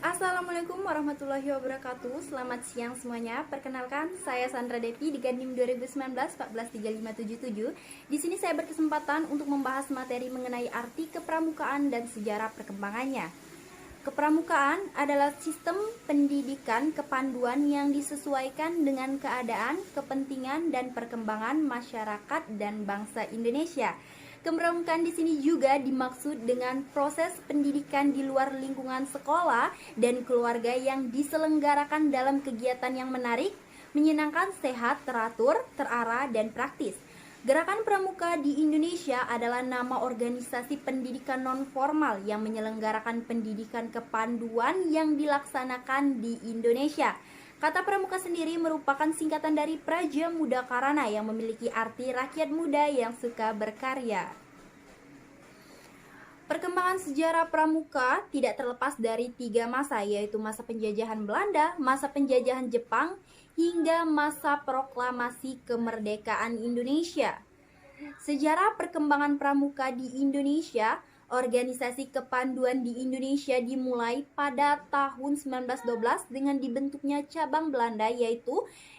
Assalamualaikum warahmatullahi wabarakatuh. Selamat siang semuanya. Perkenalkan, saya Sandra Devi di Gandim 2019-143577. Di sini saya berkesempatan untuk membahas materi mengenai arti kepramukaan dan sejarah perkembangannya. Kepramukaan adalah sistem pendidikan kepanduan yang disesuaikan dengan keadaan, kepentingan, dan perkembangan masyarakat dan bangsa Indonesia. Kepramukaan di sini juga dimaksud dengan proses pendidikan di luar lingkungan sekolah dan keluarga yang diselenggarakan dalam kegiatan yang menarik, menyenangkan, sehat, teratur, terarah, dan praktis. Gerakan Pramuka di Indonesia adalah nama organisasi pendidikan non-formal yang menyelenggarakan pendidikan kepanduan yang dilaksanakan di Indonesia. Kata Pramuka sendiri merupakan singkatan dari Praja Muda Karana yang memiliki arti rakyat muda yang suka berkarya. Perkembangan sejarah Pramuka tidak terlepas dari 3 masa, yaitu masa penjajahan Belanda, masa penjajahan Jepang, hingga masa proklamasi kemerdekaan Indonesia. Sejarah perkembangan Pramuka di Indonesia. Organisasi kepanduan di Indonesia dimulai pada tahun 1912 dengan dibentuknya cabang Belanda, yaitu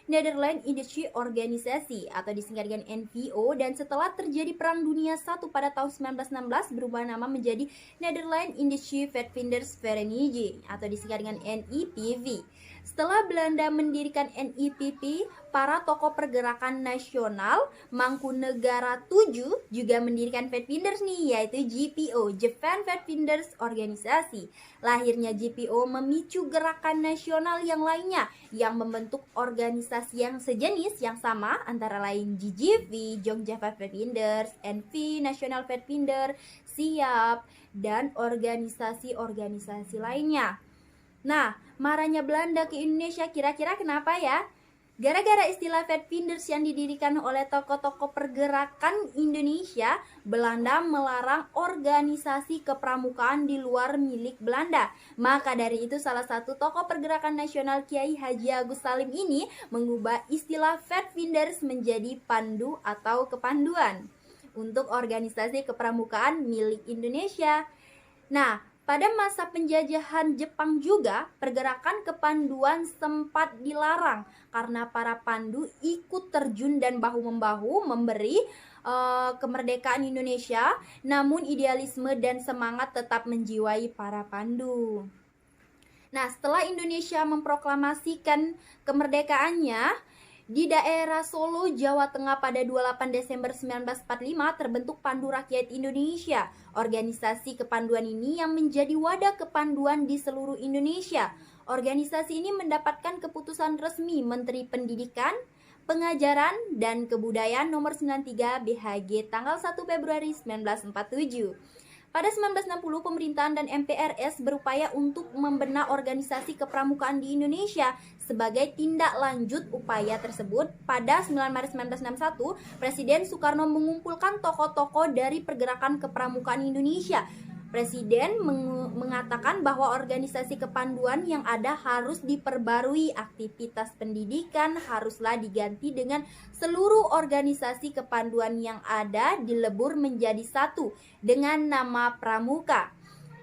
Nederland Industry Organisasi atau disingkat dengan NVO, dan setelah terjadi Perang Dunia I pada tahun 1916 berubah nama menjadi Nederland Industry Verbindersvereniging atau disingkat dengan NIPV. Setelah Belanda mendirikan NIPV, para tokoh pergerakan nasional Mangkunegara 7 juga mendirikan Vetpinders nih, yaitu GPO, Japan Vetpinders Organisasi. Lahirnya GPO memicu gerakan nasional yang lainnya yang membentuk organisasi yang sejenis yang sama, antara lain JJV, Jogja Vetpinders, NV, National Vetpinders, SIAP, dan organisasi-organisasi lainnya. Nah, marahnya Belanda ke Indonesia kira-kira kenapa ya? Gara-gara istilah Vetpinders yang didirikan oleh tokoh-tokoh pergerakan Indonesia, Belanda melarang organisasi kepramukaan di luar milik Belanda. Maka dari itu salah satu tokoh pergerakan nasional Kiai Haji Agus Salim ini mengubah istilah Vetpinders menjadi pandu atau kepanduan untuk organisasi kepramukaan milik Indonesia. Nah, pada masa penjajahan Jepang juga, pergerakan kepanduan sempat dilarang karena para pandu ikut terjun dan bahu-membahu memberi kemerdekaan Indonesia, namun idealisme dan semangat tetap menjiwai para pandu. Nah, setelah Indonesia memproklamasikan kemerdekaannya, di daerah Solo, Jawa Tengah pada 28 Desember 1945 terbentuk Pandu Rakyat Indonesia. Organisasi kepanduan ini yang menjadi wadah kepanduan di seluruh Indonesia. Organisasi ini mendapatkan keputusan resmi Menteri Pendidikan, Pengajaran, dan Kebudayaan nomor 93 BHG tanggal 1 Februari 1947. Pada 1960, pemerintahan dan MPRS berupaya untuk membenah organisasi kepramukaan di Indonesia. Sebagai tindak lanjut upaya tersebut, pada 9 Maret 1961, Presiden Soekarno mengumpulkan tokoh-tokoh dari pergerakan kepramukaan Indonesia. Presiden mengatakan bahwa organisasi kepanduan yang ada harus diperbarui, aktivitas pendidikan haruslah diganti dengan seluruh organisasi kepanduan yang ada dilebur menjadi satu dengan nama Pramuka.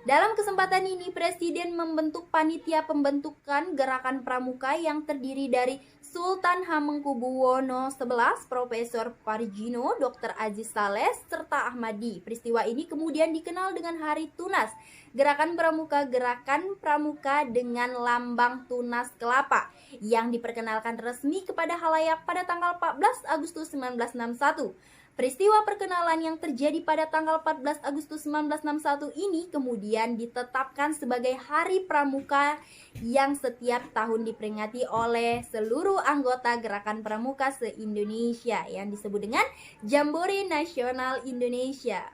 Dalam kesempatan ini, Presiden membentuk panitia pembentukan gerakan Pramuka yang terdiri dari Sultan Hamengkubuwono XI, Profesor Parjino, Dr. Aziz Saleh, serta Ahmadi. Peristiwa ini kemudian dikenal dengan Hari Tunas. Gerakan Pramuka dengan lambang tunas kelapa yang diperkenalkan resmi kepada khalayak pada tanggal 14 Agustus 1961. Peristiwa perkenalan yang terjadi pada tanggal 14 Agustus 1961 ini kemudian ditetapkan sebagai Hari Pramuka yang setiap tahun diperingati oleh seluruh anggota Gerakan Pramuka se-Indonesia yang disebut dengan Jambore Nasional Indonesia.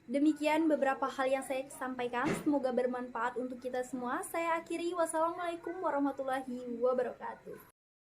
Demikian beberapa hal yang saya sampaikan, semoga bermanfaat untuk kita semua. Saya akhiri, wassalamualaikum warahmatullahi wabarakatuh.